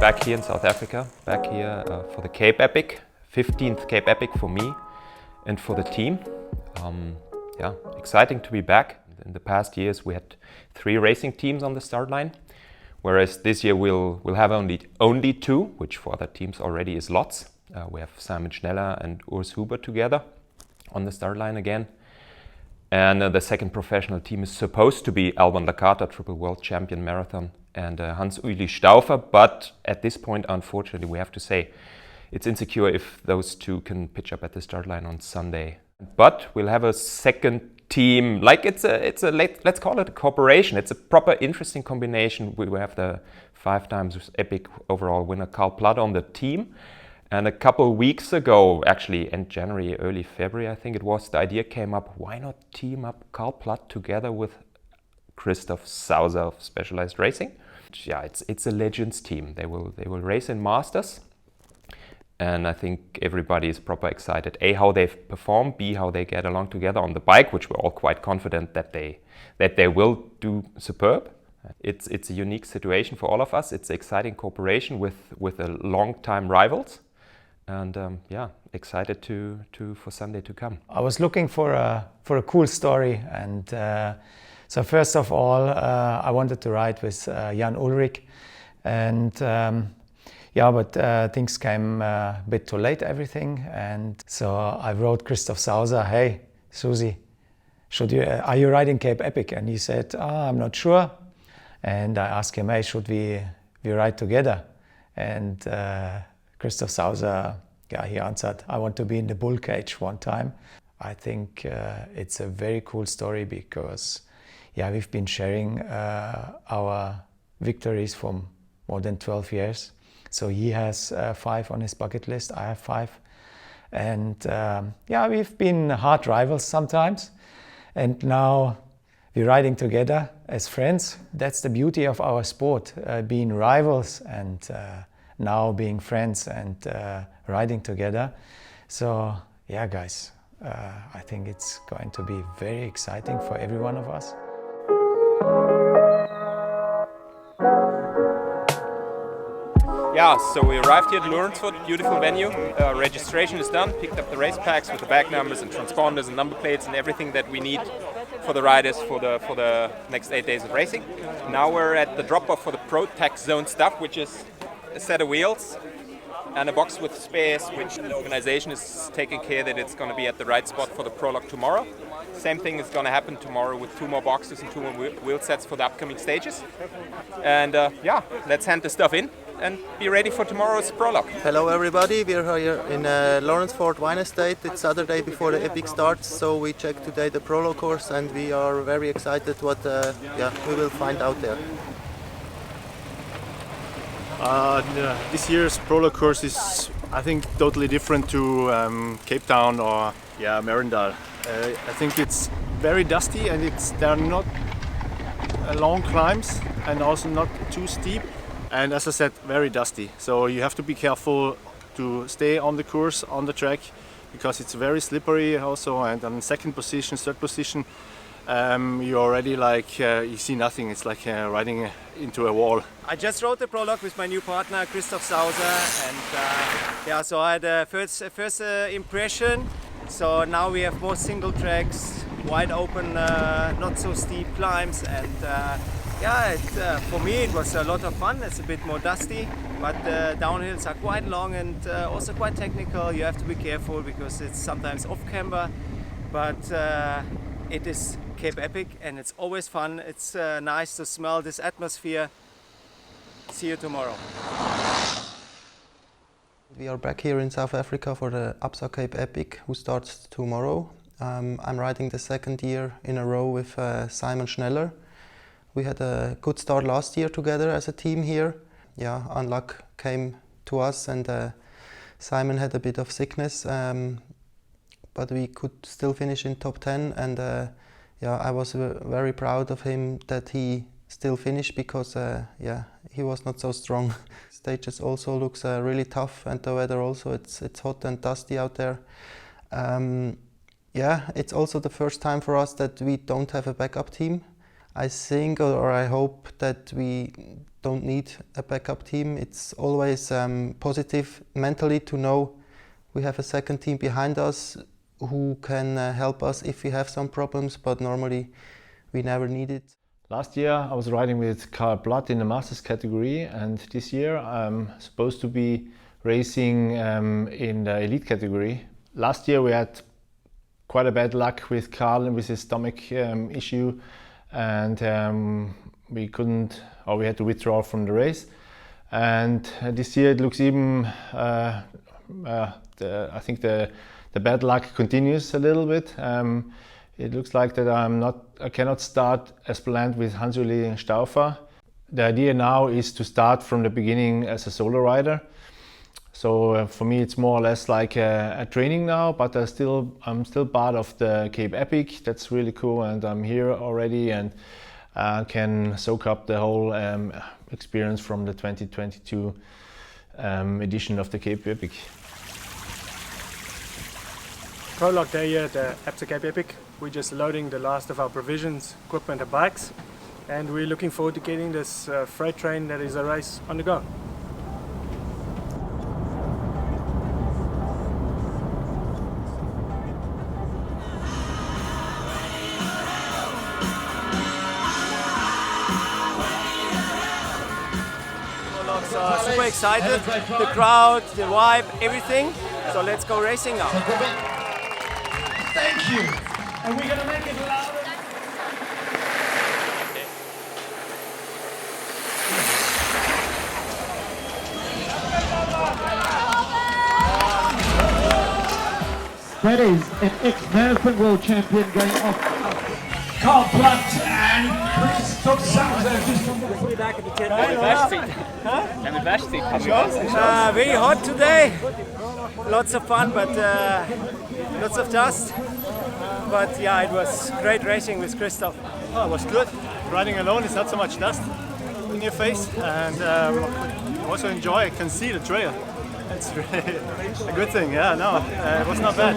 back here in South Africa, back here for the Cape Epic, 15th Cape Epic for me and for the team. Yeah, exciting to be back. In the past years we had 3 racing teams on the start line, whereas this year we'll have only 2, which for other teams already is lots. We have Simon Schneller and Urs Huber together on the start line again. And the second professional team is supposed to be Alban Lakatos, triple world champion marathon, and Hans-Uli Stauffer. But at this point, unfortunately, we have to say it's insecure if those 2 can pitch up at the start line on Sunday. But we'll have a second team, like it's a let's call it a cooperation. It's a proper interesting combination. We have the 5 times epic overall winner Karl Platt on the team. And a couple weeks ago, actually end January, early February, I think it was, the idea came up, why not team up Karl Platt together with Christoph Sauser of Specialized Racing? Yeah, it's a legends team. They will race in Masters. And I think everybody is proper excited. A, how they've performed, B, how they get along together on the bike, which we're all quite confident that they will do superb. It's a unique situation for all of us. It's an exciting cooperation with a long-time rivals. And yeah, excited for Sunday to come. I was looking for a cool story, and so first of all, I wanted to ride with Jan Ullrich, and yeah, but things came a bit too late, everything, and so I wrote Christoph Sauser, hey, Susi, are you riding Cape Epic? And he said, I'm not sure. And I asked him, hey, should we ride together? And Christoph Sauser, yeah, he answered, I want to be in the bull cage one time. I think it's a very cool story because, yeah, we've been sharing our victories for more than 12 years. So he has 5 on his bucket list, I have 5. And yeah, we've been hard rivals sometimes. And now we're riding together as friends. That's the beauty of our sport, being rivals and now being friends and riding together. So yeah, guys, I think it's going to be very exciting for every one of us. Yeah, so we arrived here at Lorentzvoort, beautiful venue. Registration is done, picked up the race packs with the bag numbers and transponders and number plates and everything that we need for the riders for the next 8 days of racing. Now we're at the drop-off for the Pro Tech Zone stuff, which is a set of wheels and a box with spares, which the organization is taking care that it's going to be at the right spot for the prologue tomorrow. Same thing is going to happen tomorrow with 2 more boxes and 2 more wheel sets for the upcoming stages. And yeah, let's hand the stuff in and be ready for tomorrow's prologue. Hello everybody, we're here in Lorentzvoort Wine Estate. It's Saturday before the Epic starts, so we checked today the prologue course and we are very excited what we will find out there. This year's prologue course is, I think, totally different to Cape Town or Merendal. I think it's very dusty and there are not long climbs and also not too steep. And as I said, very dusty. So you have to be careful to stay on the course, on the track, because it's very slippery also. And on second position, third position, you're already like, you see nothing. It's like riding into a wall. I just rode the prologue with my new partner, Christoph Sauser. And yeah, so I had a first impression. So now we have more single tracks, wide open, not so steep climbs. And yeah, for me it was a lot of fun. It's a bit more dusty, but the downhills are quite long and also quite technical. You have to be careful because it's sometimes off camber, but it is Cape Epic and it's always fun. It's nice to smell this atmosphere. See you tomorrow. We are back here in South Africa for the Absa Cape Epic, who starts tomorrow. I'm riding the 2nd year in a row with Simon Schneller. We had a good start last year together as a team here. Yeah, unluck came to us and Simon had a bit of sickness, but we could still finish in top 10 and yeah, I was very proud of him that he still finished because yeah, he was not so strong. Stages also looks really tough and the weather also, it's hot and dusty out there. Yeah, it's also the first time for us that we don't have a backup team. I think or I hope that we don't need a backup team. It's always positive mentally to know we have a second team behind us who can help us if we have some problems, but normally we never need it. Last year I was riding with Karl Blatt in the Masters category, and this year I'm supposed to be racing in the Elite category. Last year we had quite a bad luck with Karl with his stomach issue, and we had to withdraw from the race. And this year it looks even, I think the bad luck continues a little bit. It looks like that I cannot start as planned with Hans-Uli Stauffer. The idea now is to start from the beginning as a solo rider. So for me it's more or less like a training now, but I'm still part of the Cape Epic. That's really cool, and I'm here already and can soak up the whole experience from the 2022 edition of the Cape Epic. Prologue day here at the Absa Cape Epic. We're just loading the last of our provisions, equipment and bikes, and we're looking forward to getting this freight train that is a race on the go. Super excited, the crowd, the vibe, everything. So let's go racing now. Thank you. And we're going to make it louder. That is an ex-marathon world champion going off. Karl Blatt and Christoph Sauser just from the Back at the tent. Very hot today. Lots of fun, but lots of dust. But yeah, it was great racing with Christoph. Oh, it was good. Riding alone is not so much dust in your face, and also I can see the trail. It's really a good thing. Yeah, no, it was not bad.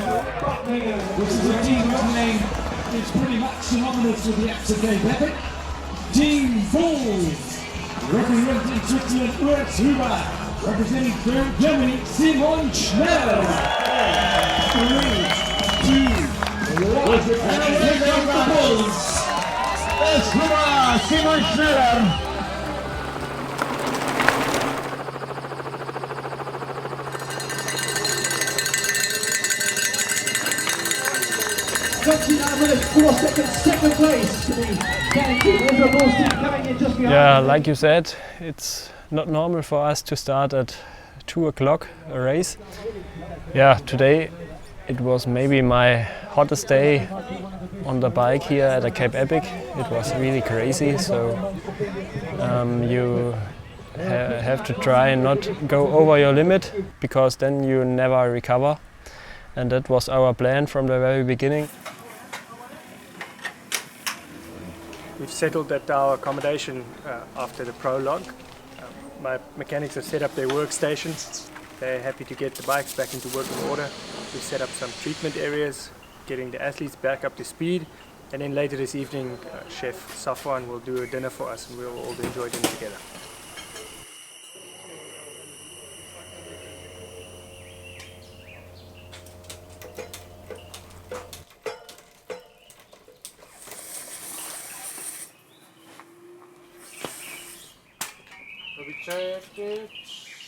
Which is a team name. It's pretty much synonymous with the Absa Cape Epic. Team Bulls, representing Switzerland, Urs Huber, representing Germany, Simon Schneller. 3, 2, 1, and the Bulls, Urs Huber, Simon Schneller. Yeah, like you said, it's not normal for us to start at 2 o'clock a race. Yeah, today it was maybe my hottest day on the bike here at the Cape Epic. It was really crazy, so you have to try and not go over your limit, because then you never recover. And that was our plan from the very beginning. We've settled at our accommodation after the prologue. My mechanics have set up their workstation. They're happy to get the bikes back into working order. We've set up some treatment areas, getting the athletes back up to speed. And then later this evening, Chef Safwan will do a dinner for us, and we'll all enjoy dinner together.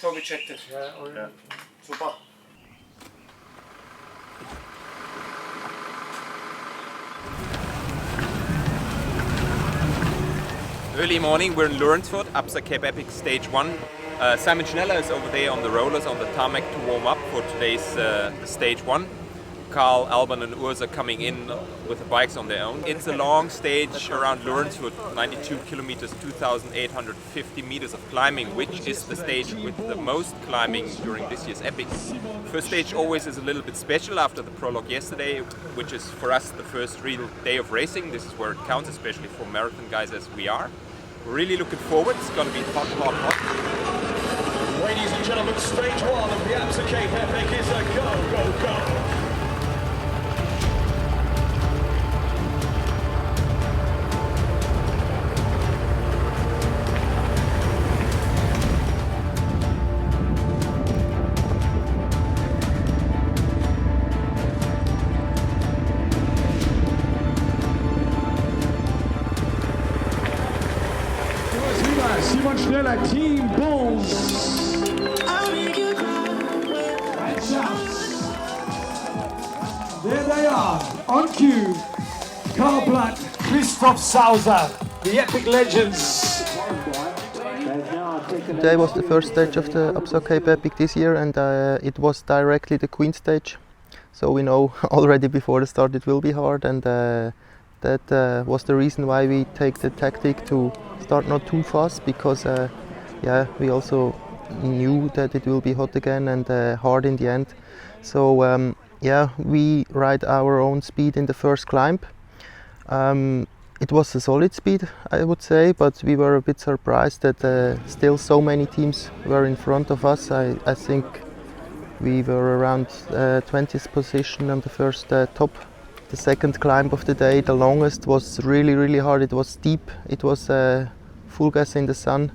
Toby checked it. Yeah. Super. Early morning, we're in Lurenfurt, Absa Cape Epic Stage 1. Simon Schneller is over there on the rollers on the tarmac to warm up for today's Stage 1. Karl, Alban and Urs are coming in with the bikes on their own. It's a long stage around Lurenfurt, 92 kilometers, 2,850 meters of climbing, which is the stage with the most climbing during this year's Epic. First stage always is a little bit special after the prologue yesterday, which is for us the first real day of racing. This is where it counts, especially for marathon guys as we are. We're really looking forward. It's going to be hot, hot, hot. Ladies and gentlemen, stage 1 of the Absa Cape Epic is a go, go, go. Schneller, Team Bulls. And shouts. There they are, on cue. Karl Blatt, Christoph Sauser, the epic legends. Today was the first stage of the Upsaw Cape Epic this year, and it was directly the Queen stage. So we know already before the start it will be hard, and that was the reason why we take the tactic to start not too fast, because we also knew that it will be hot again and hard in the end. So we ride our own speed in the first climb. It was a solid speed, I would say, but we were a bit surprised that still so many teams were in front of us. I think we were around 20th position on the first top. The second climb of the day, the longest, was really hard. It was steep. It was full gas in the sun.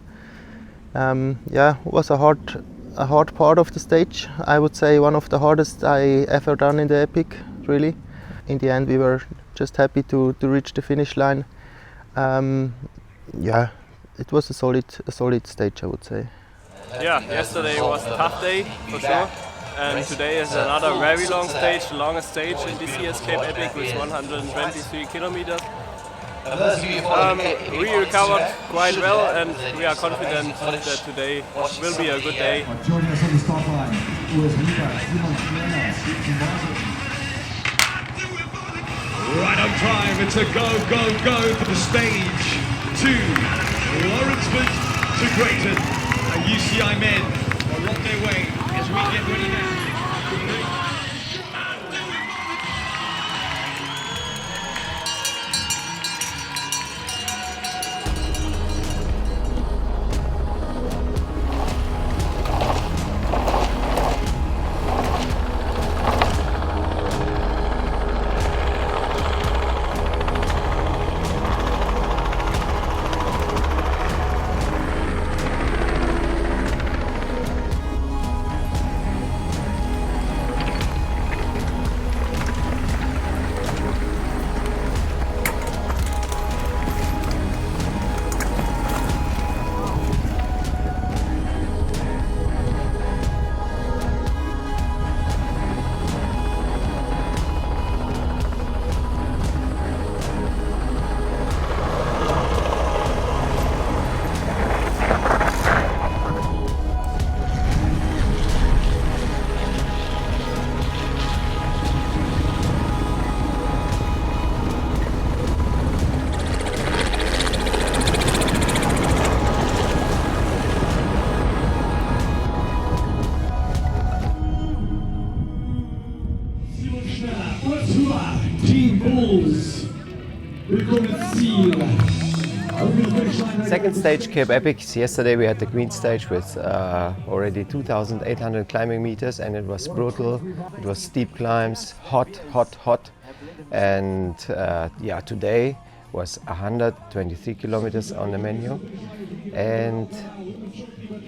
It was a hard part of the stage. I would say one of the hardest I ever done in the Epic, really. In the end, we were just happy to reach the finish line. It was a solid stage, I would say. Yeah, yesterday was a tough day for sure, and today is another very long stage, the longest stage in this year's Cape Epic with 123 kilometers. We recovered quite well, and we are confident that today will be a good day. Joining us on the start line, Urs Huber, Simon Schneller, Stephen Martin. Right on time, it's a go for the stage. 2, Lawrenceford to Greyton. UCI men are on their way as we get ready now. Team Bulls. Willkommen Ziel. Second stage Cape Epic. Yesterday we had the Queen stage with already 2,800 climbing meters, and it was brutal. It was steep climbs, hot. And today was 123 kilometers on the menu. And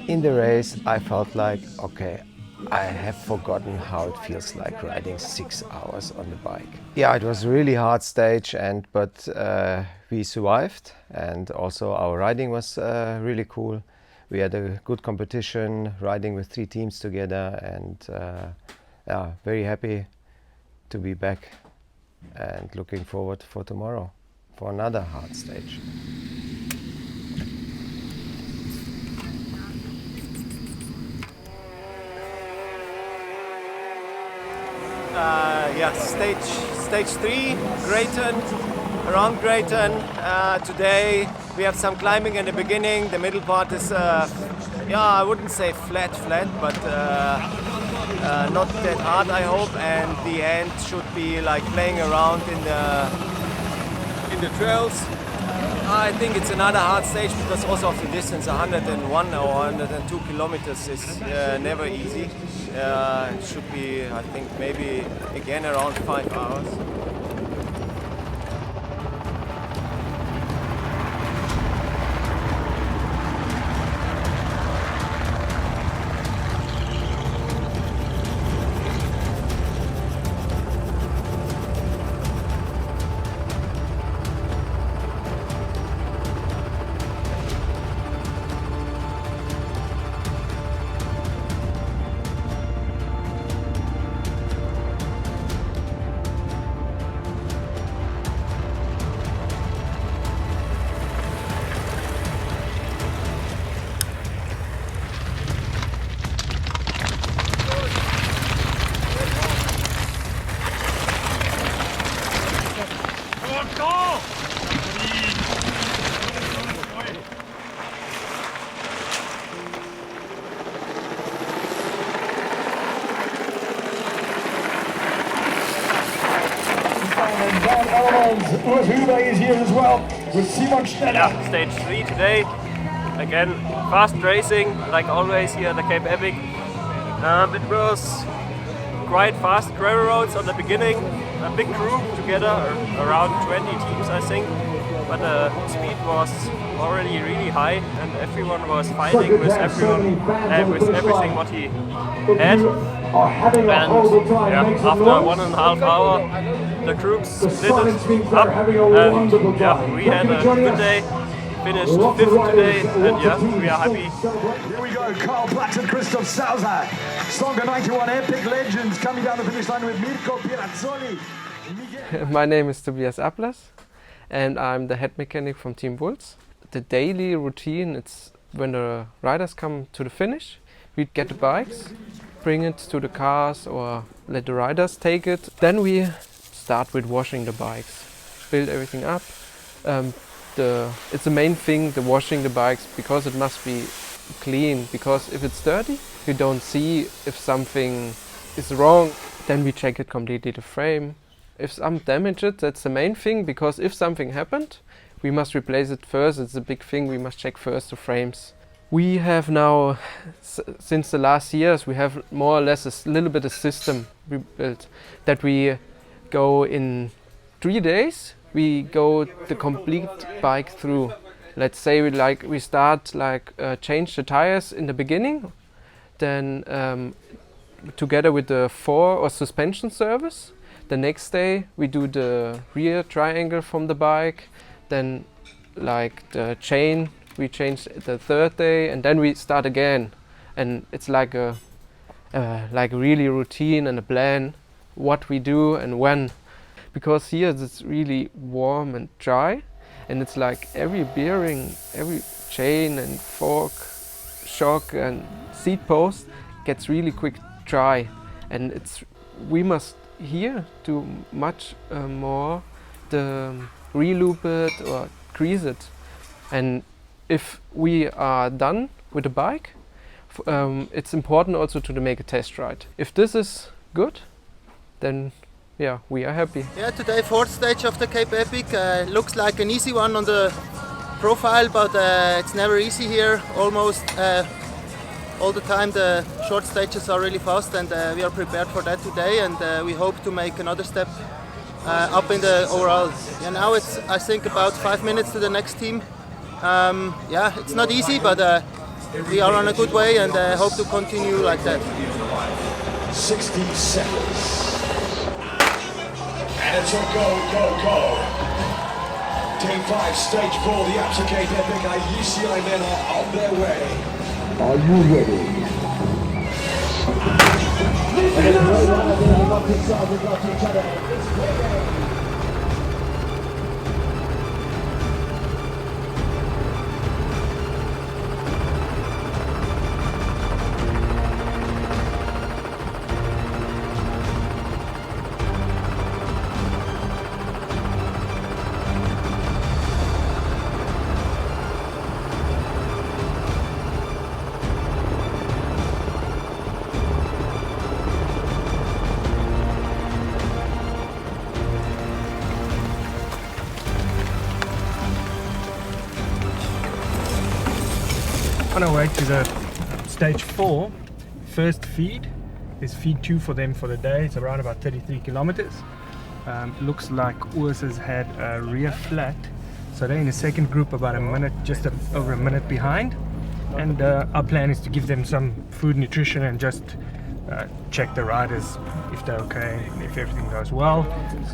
in the race I felt like, okay, I have forgotten how it feels like riding 6 hours on the bike. Yeah, it was a really hard stage, but we survived, and also our riding was really cool. We had a good competition, riding with 3 teams together, and very happy to be back and looking forward for tomorrow for another hard stage. Stage 3, Greyton, around Greyton. Today we have some climbing in the beginning. The middle part is, I wouldn't say flat, but not that hard, I hope. And the end should be like playing around in the trails. I think it's another hard stage because also of the distance, 101 or 102 kilometers is never easy. It should be, I think, maybe again around 5 hours. Urs Huber is here as well with Simon Schneller. Yeah, stage 3 today. Again, fast racing, like always here at the Cape Epic. It was quite fast gravel roads on the beginning. A big crew together, around 20 teams I think. But the speed was already really high and everyone was fighting with everyone, with everything what he had. And yeah, after 1.5 hours, the groups split it up, and yeah, we had a good day. Finished 5th today, and yeah, we are happy. Here we go, Karl Platz and Christoph Sauser. Stronger 91 epic legends coming down the finish line with Mirko Pirazzoli. My name is Tobias Ablas, and I'm the head mechanic from Team Bulls. The daily routine, it's when the riders come to the finish, we get the bikes, bring it to the cars or let the riders take it. Then we start with washing the bikes, build everything up. It's the main thing, the washing the bikes, because it must be clean, because if it's dirty, you don't see if something is wrong. Then we check it completely, the frame. If some damaged, that's the main thing, because if something happened, we must replace it first. It's a big thing, we must check first the frames. We have now, since the last years, we have more or less a little bit of system we built, that we go in 3 days, we go the complete bike through. Let's say we start change the tires in the beginning, then together with the fore or suspension service. The next day we do the rear triangle from the bike, then the chain we change the 3rd day, and then we start again. And it's like a really routine and a plan what we do and when. Because here it's really warm and dry, and it's like every bearing, every chain and fork, shock and seat post gets really quick dry, and we must here do much more the re-loop it or grease it. And if we are done with the bike, it's important also to make a test ride. If this is good, then yeah, we are happy. Yeah, today 4th stage of the Cape Epic. Looks like an easy one on the profile, but it's never easy here. Almost all the time the short stages are really fast, and we are prepared for that today, and we hope to make another step up in the overall. Yeah, now it's I think about 5 minutes to the next team. Yeah, it's not easy, but we are on a good way, and hope to continue like that. 60 seconds. And it's a go, go, go. Team 5, stage 4, the Absa Cape Epic, UCI men are on their way. Are you ready? On our way to the stage 4, first feed. There's feed 2 for them for the day. It's around about 33 kilometers. Looks like Urs has had a rear flat, so they're in the second group about a minute, just over a minute behind. And our plan is to give them some food, nutrition, and just check the riders if they're okay, and if everything goes well.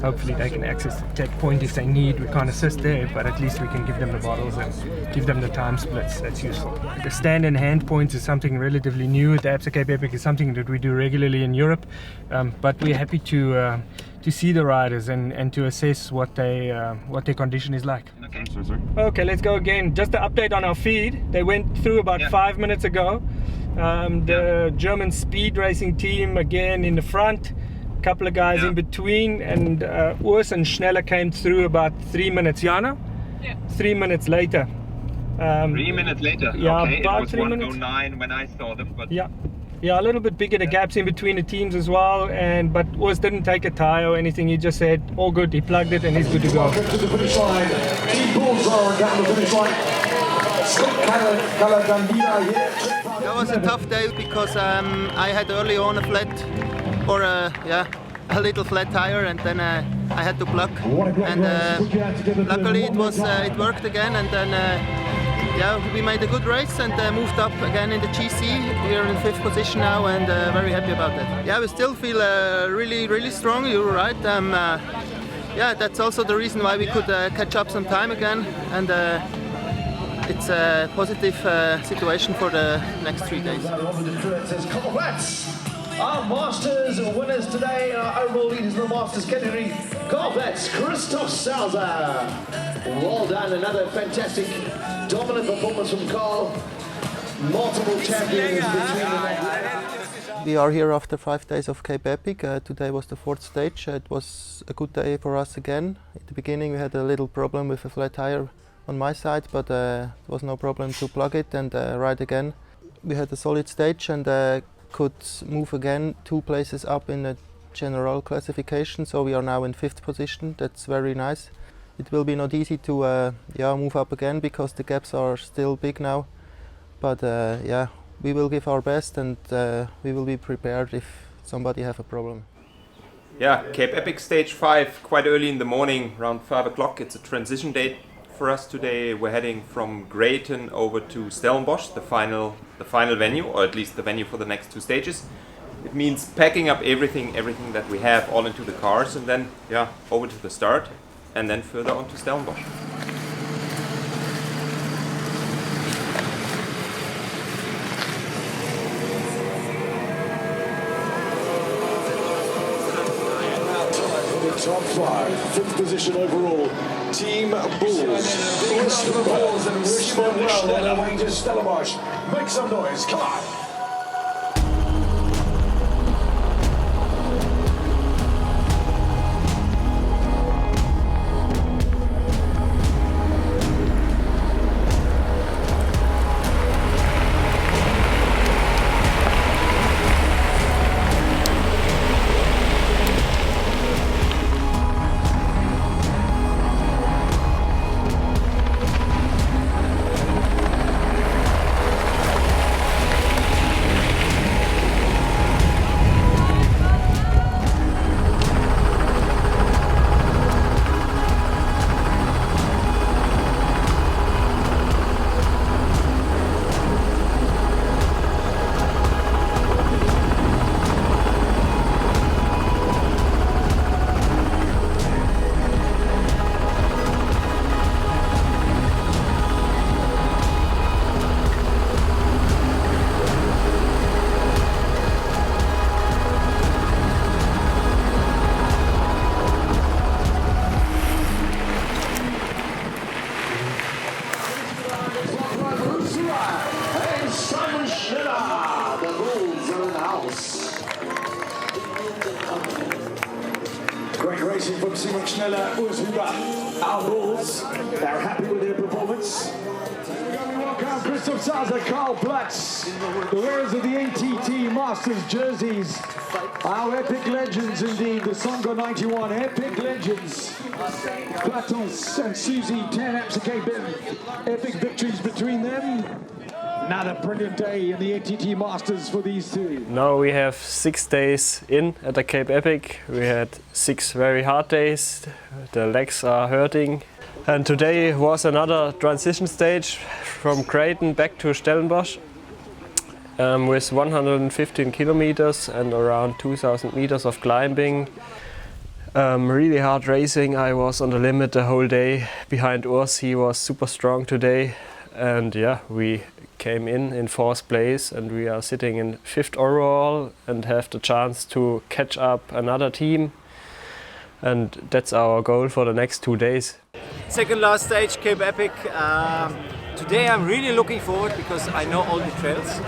Hopefully they can access the tech point if they need. We can't assist there, but at least we can give them the bottles and give them the time splits. That's useful. The stand and hand points is something relatively new. The Absa Cape Epic is something that we do regularly in Europe, but we're happy to see the riders and to assess what their condition is like. Okay, let's go again. Just an update on our feed. They went through about 5 minutes ago. The German speed racing team again in the front. couple of guys in between, and Urs and Schneller came through about 3 minutes. Jana? Yeah. 3 minutes later. 3 minutes later? Yeah, okay, about it was 3 minutes. 1:09 when I saw them. But Yeah, a little bit bigger, the gaps in between the teams as well. But Urs didn't take a tire or anything. He just said, all good, he plugged it and he's good to go. Welcome to the finish line. Team Bulls are down the finish line. Scott Caladandina here. That was a tough day because I had early on a flat, or a little flat tire, and then I had to plug. And luckily it worked again, and then we made a good race and moved up again in the GC. We are in 5th position now, and very happy about that. Yeah, we still feel really strong. You're right. That's also the reason why we could catch up some time again, and it's a positive situation for the next 3 days. Our Masters winners today, our overall leaders in the Masters category, Carl Betts, Christoph Sauser. Well done, another fantastic, dominant performance from Carl. Multiple champions between the We are here after 5 days of Cape Epic. Today was the 4th stage. It was a good day for us again. At the beginning we had a little problem with a flat tire on my side, but there was no problem to plug it and ride again. We had a solid stage and could move again 2 places up in the general classification, so we are now in 5th position. That's very nice. It will be not easy to move up again because the gaps are still big now, but we will give our best, and we will be prepared if somebody have a problem. yeah, Cape Epic stage 5, quite early in the morning, around 5 o'clock. It's a transition date for us today. We're heading from Greyton over to Stellenbosch, the final venue, or at least the venue for the next 2 stages. It means packing up everything that we have all into the cars, and then over to the start, and then further on to Stellenbosch. top 5, 5th position overall. Team Bulls. Bulls and Simon Schneller on the way to Stellenbosch. Make some noise, come on. Great racing from Simon Schneller, Urs Huber, our Bulls. They're happy with their performance. We welcome Christoph Sauser, Carl Platz, the wearers of the ATT Masters jerseys. Our epic legends indeed, the Songo 91 epic legends. Platos and Susie, 10 Cape epic victories between them. Another brilliant day in the ATT Masters for these two. Now we have 6 days in at the Cape Epic. We had 6 very hard days. The legs are hurting. And today was another transition stage from Greyton back to Stellenbosch with 115 kilometers and around 2,000 meters of climbing. Really hard racing. I was on the limit the whole day behind Urs. He was super strong today. And we came in 4th place, and we are sitting in 5th overall and have the chance to catch up another team, and that's our goal for the next 2 days. Second last stage, Cape Epic. Today I'm really looking forward because I know all the trails,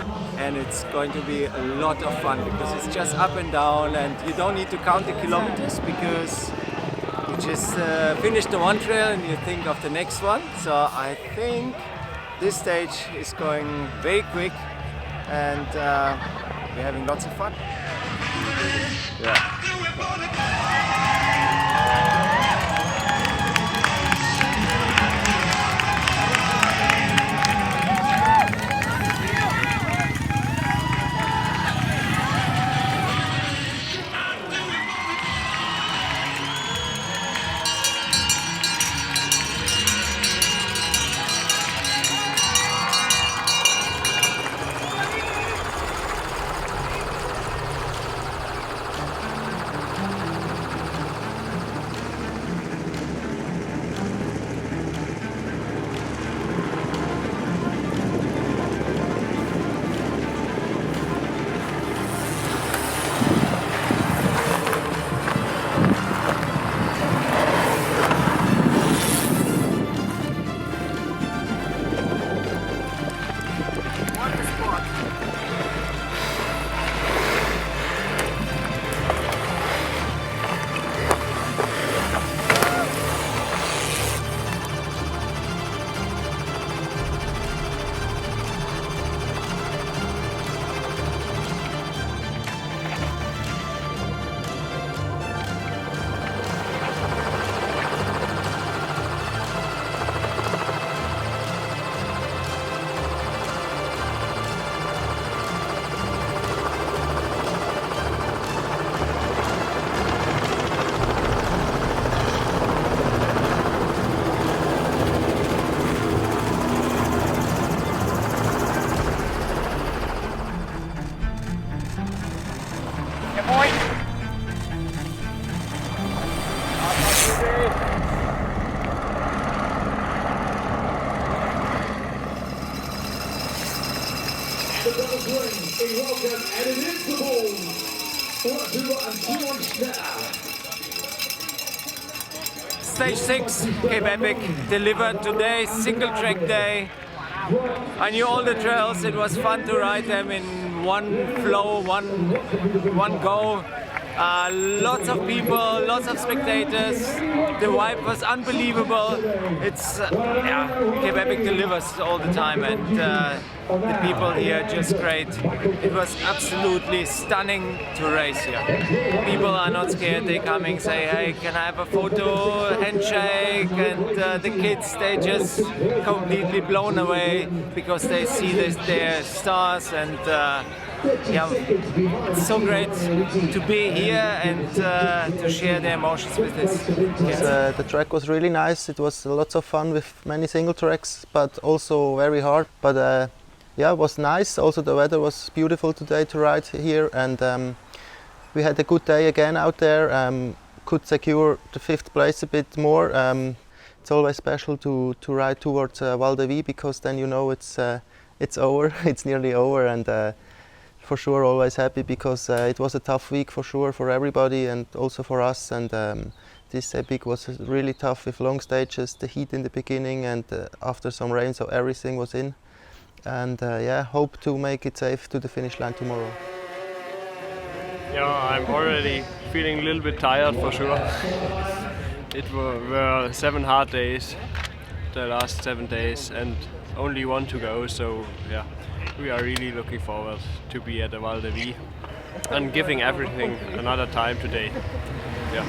and it's going to be a lot of fun because it's just up and down, and you don't need to count the kilometers because you just finish the one trail and you think of the next one. So I think this stage is going very quick, and we're having lots of fun. Yeah. Welcome, and it is the Bulls. Stage 6, Cape Epic, delivered today, single track day. I knew all the trails, it was fun to ride them in one flow, one go. Lots of people, lots of spectators. The vibe was unbelievable. It's Cape Epic delivers all the time, and the people here are just great. It was absolutely stunning to race here. People are not scared. They coming, say, hey, can I have a photo, handshake, and the kids, they just completely blown away because they see their stars, and it's so great to be here and to share the emotions with this. The track was really nice. It was lots of fun with many single tracks, but also very hard. But it was nice. Also, the weather was beautiful today to ride here, and we had a good day again out there. Could secure the 5th place a bit more. It's always special to ride towards Val de Vie, because then you know it's over. It's nearly over, and for sure always happy, because it was a tough week for sure for everybody and also for us, and this epic was really tough with long stages, the heat in the beginning, and after some rain, so everything was in, and hope to make it safe to the finish line tomorrow. Yeah, I'm already feeling a little bit tired for sure. It were 7 hard days, the last 7 days, and only 1 to go, so yeah. We are really looking forward to be at the Val de Vie and giving everything another time today. Yeah.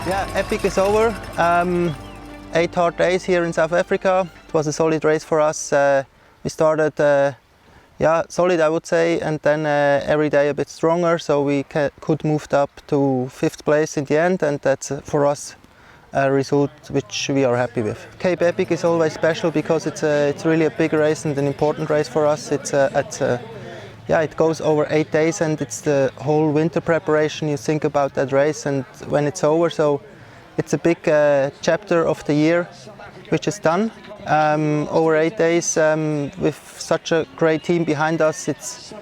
Yeah, Epic is over. 8 hard days here in South Africa. It was a solid race for us. We started solid, I would say, and then every day a bit stronger, so we could move up to 5th place in the end, and that's for us a result which we are happy with. Cape Epic is always special because it's really a big race and an important race for us. It goes over 8 days, and it's the whole winter preparation. You think about that race and when it's over, so it's a big chapter of the year which is done. Over 8 days with such a great team behind us, it's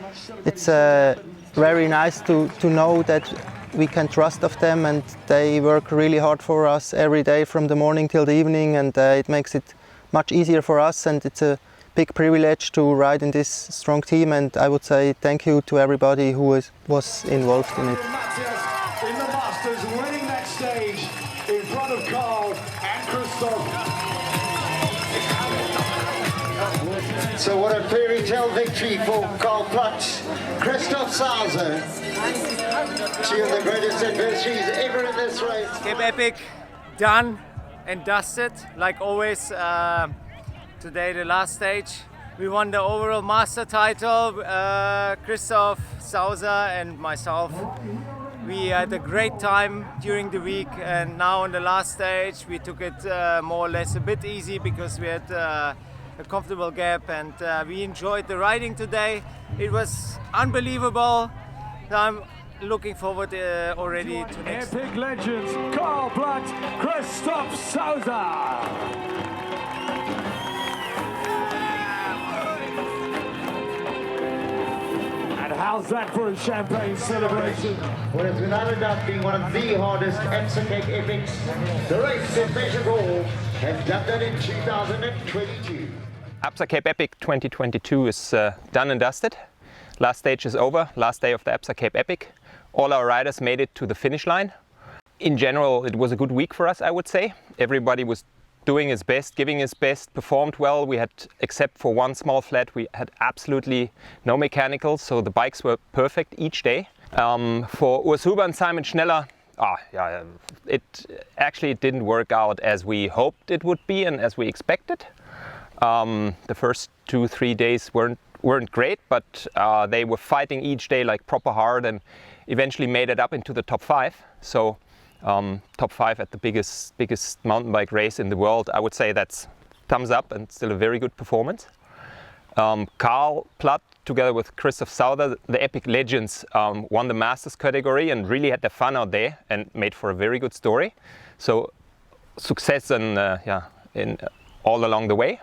very nice to know that we can trust of them, and they work really hard for us every day from the morning till the evening, and it makes it much easier for us, and it's a big privilege to ride in this strong team, and I would say thank you to everybody who was involved in it. In the Masters, winning that stage in front of Carl and Christoph. So what a fairy tale victory for Carl Platz, Christoph Sauser, two of the greatest adversaries ever in this race. Cape Epic done and dusted, like always. Today the last stage. We won the overall master title, Christoph Sauser and myself. We had a great time during the week, and now on the last stage we took it more or less a bit easy because we had a comfortable gap, and we enjoyed the riding today. It was unbelievable. I'm looking forward already to next. Epic legends, Carl Platz, Christoph Sauser. And how's that for a champagne celebration? Well, it's without a doubt being one of the hardest Absa Cape Epics. The race at Measure Hall has done that in 2022. Absa Cape Epic 2022 is done and dusted. Last stage is over, last day of the Absa Cape Epic. All our riders made it to the finish line. In general, it was a good week for us, I would say. Everybody was doing his best, giving his best, performed well. We had, except for one small flat, we had absolutely no mechanicals, so the bikes were perfect each day. For Urs Huber and Simon Schneller, it didn't work out as we hoped it would be and as we expected. The first 2-3 days weren't great, but they were fighting each day like proper hard and eventually made it up into the top 5. So top 5 at the biggest mountain bike race in the world, I would say that's thumbs up and still a very good performance. Carl Platt together with Christoph Sauser, the Epic Legends, won the Masters category and really had their fun out there and made for a very good story. So success and all along the way.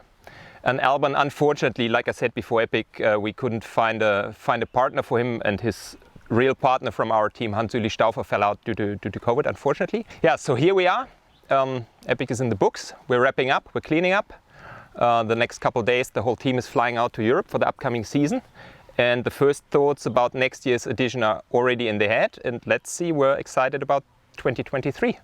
And Alban, unfortunately, like I said before Epic, we couldn't find a partner for him, and his real partner from our team, Hans-Uli Stauffer, fell out due to COVID, unfortunately. Yeah, so here we are. Epic is in the books. We're wrapping up, we're cleaning up. The next couple of days, the whole team is flying out to Europe for the upcoming season. And the first thoughts about next year's edition are already in the head. And let's see, we're excited about 2023.